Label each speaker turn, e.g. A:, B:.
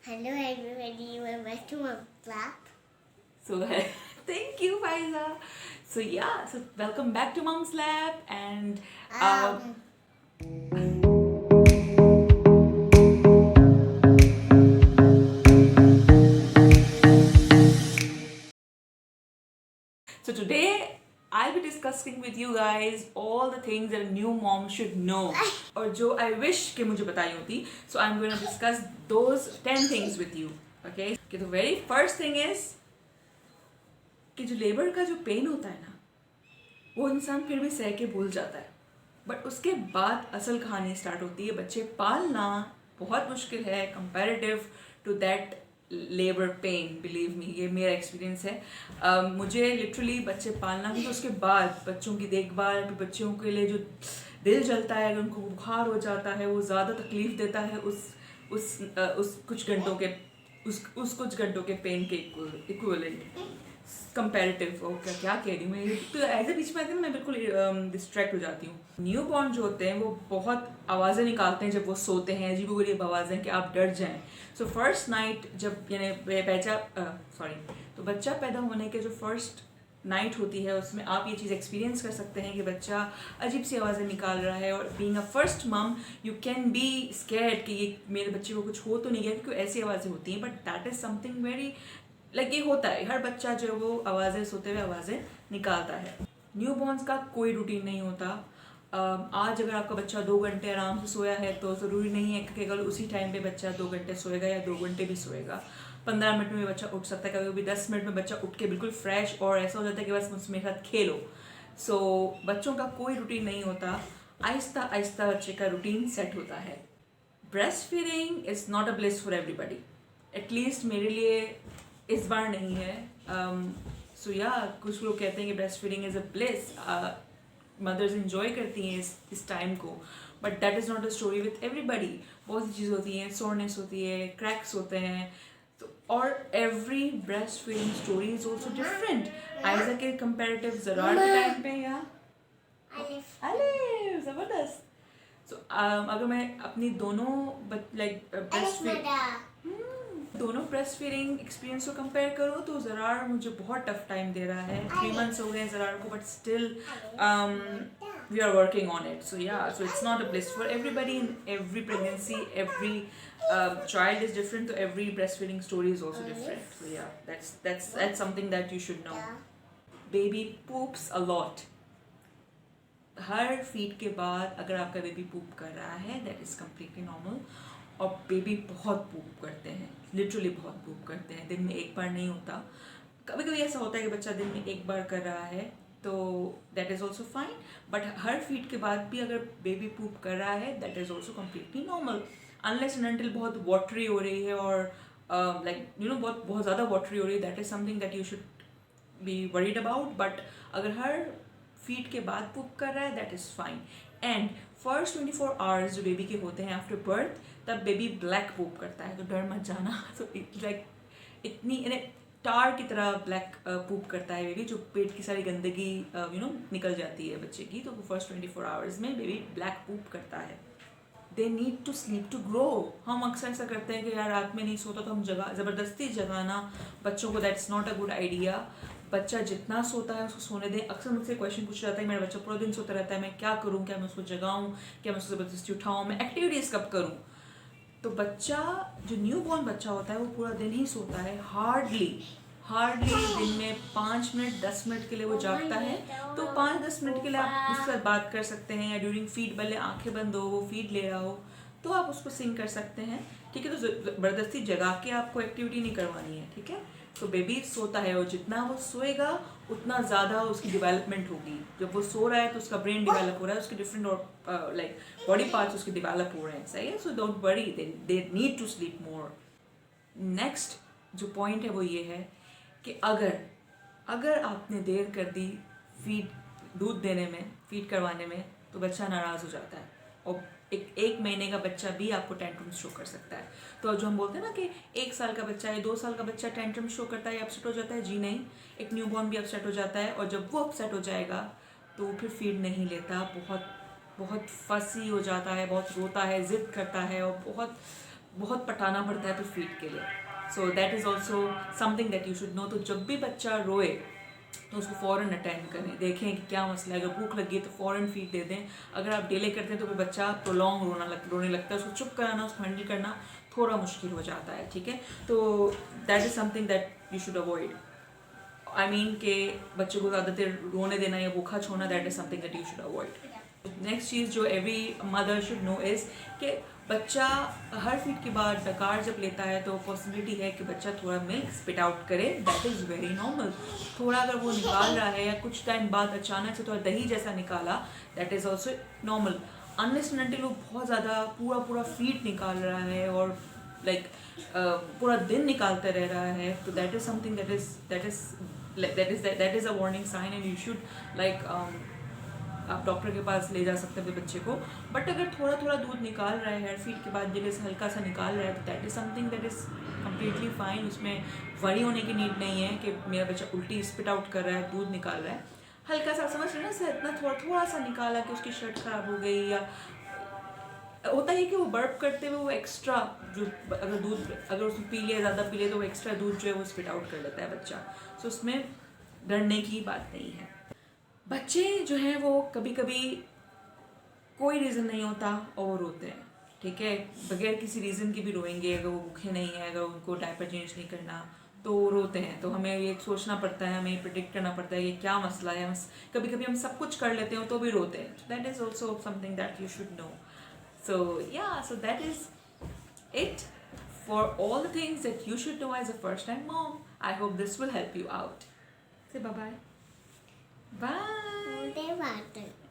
A: Hello everybody, welcome to my clap.
B: So thank you, Faiza. So welcome back to Mom's Lab, and
A: Um,
B: so today I'll be discussing with you guys all the things that a new mom should know, और जो I wish कि मुझे बताई होती. So I'm going to discuss those 10 things with you. Okay? कि the very first thing is कि जो labour का जो पेन होता है ना, वो इंसान फिर भी सह के भूल जाता है, बट उसके बाद असल कहानी स्टार्ट होती है. बच्चे पालना बहुत मुश्किल है comparative to that labour pain. Believe me, ये मेरा एक्सपीरियंस है. मुझे लिटरली बच्चे पालना भी, तो उसके बाद बच्चों की देखभाल, फिर बच्चों के लिए जो दिल जलता है, अगर उनको बुखार हो जाता है, वो ज़्यादा तकलीफ देता है उस कुछ घंटों के उस कुछ घंटों के पेन के इक्विवेलेंट. कंपेरेटिव, ओके क्या कह रही हूँ मैं, तो ऐसे बीच में आते हैं मैं बिल्कुल डिस्ट्रैक्ट हो जाती हूँ. न्यू बॉर्न जो होते हैं वो बहुत आवाज़ें निकालते हैं जब वो सोते हैं, अजीब गरीब आवाज़ें कि आप डर जाएं. सो फर्स्ट नाइट जब यानी तो बच्चा पैदा होने के जो फर्स्ट नाइट होती है, उसमें आप ये चीज़ एक्सपीरियंस कर सकते हैं कि बच्चा अजीब सी आवाज़ें निकाल रहा है. और बीइंग अ फर्स्ट मम यू कैन बी स्कैर्ड कि ये मेरे बच्चे को कुछ हो तो नहीं गया, क्योंकि ऐसी आवाज़ें होती हैं. But that is something very ये होता है, हर बच्चा जो है वो आवाज़ें सोते हुए आवाज़ें निकालता है. न्यू बॉर्न्स का कोई रूटीन नहीं होता. आज अगर आपका बच्चा 2 घंटे आराम से सोया है तो ज़रूरी नहीं है कि कल उसी टाइम पे बच्चा 2 घंटे सोएगा या 2 घंटे भी सोएगा. 15 मिनट में बच्चा उठ सकता है, कभी कभी 10 मिनट में बच्चा उठ के बिल्कुल फ्रेश और ऐसा हो जाता है कि बस मुझसे मेरे साथ खेलो. सो बच्चों का कोई रूटीन नहीं होता. आहिस्ता आहिस्ता बच्चे का रूटीन सेट होता है. Breast feeding is not a bliss for everybody. At least मेरे लिए इस बार नहीं है. सो या कुछ लोग कहते हैं कि breast feeding is a bliss, mothers enjoy करती हैं इस टाइम को, but that is not a story with everybody. बहुत सी चीज़ होती हैं, सोरनेस होती है, क्रैक्स होते हैं. तो और every breast feeding story is also different. आयजा के कंपेरेटिव जरार के टाइम पे या अरे ज़बरदस्त. सो अगर मैं अपनी दोनों ब्रेस्ट दोनों ब्रेस्ट फीडिंग एक्सपीरियंस को कंपेयर करूँ तो ज़रार मुझे बहुत टफ टाइम दे रहा है. 3 months हो गए ज़रार को, but still we are working on it. So yeah, so it's not a bliss for everybody. In every pregnancy, every child is different, so every breastfeeding story is also different. So yeah, that's something that you should know. Baby poops a lot. Her feed के बाद अगर आपका baby पूप कर रहा है, that is completely normal. और baby बहुत पूप करते हैं, लिटरली बहुत पूप करते हैं. दिन में एक बार नहीं होता, कभी कभी ऐसा होता है कि बच्चा दिन में एक बार कर रहा है, तो that is also fine. But her feed के बाद भी अगर बेबी पूप कर रहा है, that is also completely normal. Unless and until बहुत वाटरी हो रही है और बहुत बहुत ज़्यादा वाटरी हो रही है, that is something that you should be worried about. But अगर हर फीड के बाद पुप कर रहा है, that is fine. And first 24 hours जो बेबी के होते हैं आफ्टर बर्थ, तब बेबी ब्लैक पुप करता है, तो डर मत जाना. तो इतनी टार की तरह ब्लैक पुप करता है बेबी, जो पेट की सारी गंदगी निकल जाती है बच्चे की. तो फर्स्ट 24 आवर्स में बेबी ब्लैक पुप करता है. They need to sleep to grow. हम अक्सर ऐसा करते हैं कि यार रात में नहीं सोता तो हम ज़बरदस्ती जगाना बच्चों को, that's not a good idea. बच्चा जितना सोता है उसको सोने दें. अक्सर मुझसे क्वेश्चन पूछा जाता है, मेरा बच्चा पूरा दिन सोता रहता है, मैं क्या करूँ, क्या मैं उसको जगाऊँ, क्या मैं उसको ज़बरदस्ती उठाऊँ, मैं एक्टिविटीज़ कब करूँ. तो बच्चा जो न्यू बॉर्न बच्चा होता है वो पूरा दिन ही सोता है. हार्डली दिन में 5 मिनट 10 मिनट के लिए वो जागता है. तो 5-10 मिनट के लिए आप उससे बात कर सकते हैं, या ड्यूरिंग फीड, भले आंखें बंद हो, वो फीड ले रहा हो, तो आप उसको सिंग कर सकते हैं. ठीक है, तो ज़बरदस्ती जगा के आपको एक्टिविटी नहीं करवानी है. ठीक है, तो बेबी सोता है और जितना वो सोएगा उतना ज़्यादा उसकी डेवलपमेंट होगी. जब वो सो रहा है तो उसका ब्रेन डेवलप हो रहा है, उसके डिफरेंट और बॉडी पार्ट्स उसके डेवलप हो रहे हैं. सही है. So don't worry, they need to sleep more. Next जो पॉइंट है वो ये है कि अगर आपने देर कर दी दूध देने में, फीड करवाने में, तो बच्चा नाराज़ हो जाता है. और एक महीने का बच्चा भी आपको टेंट्रम शो कर सकता है. तो जो हम बोलते हैं ना कि 1 साल का बच्चा है, 2 साल का बच्चा टेंट्रम शो करता है, अपसेट हो जाता है, जी नहीं, एक न्यूबॉर्न भी अपसेट हो जाता है. और जब वो अपसेट हो जाएगा तो फिर फीड नहीं लेता, बहुत बहुत फसी हो जाता है, बहुत रोता है, ज़िद करता है, और बहुत बहुत पटाना पड़ता है फिर फीड के लिए। So that is also something that you should know. तो जब भी बच्चा रोए तो उसको फ़ौरन अटेंड करें, देखें कि क्या मसला है। अगर भूख लगी है तो फ़ौरन फीड दे दें। अगर आप डिले करते हैं तो फिर बच्चा प्रोलॉन्ग रोने लगता है, उसको चुप कराना, उसको हैंडल करना थोड़ा मुश्किल हो जाता है, ठीक है। तो that is something that you should avoid. I mean कि बच्चे को ज़्यादा देर रोने देना या भूखा छोड़ना, that is something that you should avoid. Next चीज़ जो every mother should know is कि बच्चा हर फीड के बाद डकार जब लेता है तो पॉसिबिलिटी है कि बच्चा थोड़ा मिल्क स्पिट आउट करे, दैट इज़ वेरी नॉर्मल। थोड़ा अगर वो निकाल रहा है या कुछ टाइम बाद अचानक से थोड़ा दही जैसा निकाला, that is also normal. Unless and until वो बहुत ज़्यादा पूरा फीड निकाल रहा है और लाइक पूरा दिन निकालते रह रहा है, तो that is something that is a warning sign and you should like आप डॉक्टर के पास ले जा सकते हैं अपने बच्चे को। बट अगर थोड़ा थोड़ा दूध निकाल रहा है हेयर फीड के बाद जगह से हल्का सा निकाल रहा है, तो that is something that is completely fine. उसमें वरी होने की नीड नहीं है कि मेरा बच्चा उल्टी स्पिट आउट कर रहा है, दूध निकाल रहा है। हल्का सा समझ रहे ना सर, इतना थोड़ा सा निकाला कि उसकी शर्ट खराब हो गई, या होता है कि वो बर्प करते हुए वो एक्स्ट्रा जो अगर उसमें पी लिया, ज़्यादा पी लिया, तो वो एक्स्ट्रा दूध जो है वो स्पिट आउट कर लेता है बच्चा। सो उसमें डरने की बात नहीं है। बच्चे जो हैं वो कभी कभी कोई रीज़न नहीं होता और वो रोते हैं, ठीक है, बगैर किसी रीज़न के भी रोएंगे। अगर वो भूखे नहीं है, अगर उनको डायपर चेंज नहीं करना, तो वो रोते हैं। तो हमें ये सोचना पड़ता है, हमें प्रिडिक्ट करना पड़ता है कि क्या मसला है। कभी कभी हम सब कुछ कर लेते हैं तो भी रोते हैं। That is also something that you should know. So yeah, so that is it for all the things that you should know as a first time mom. I hope this will help you out. Say bye bye. Bye.
A: They want it.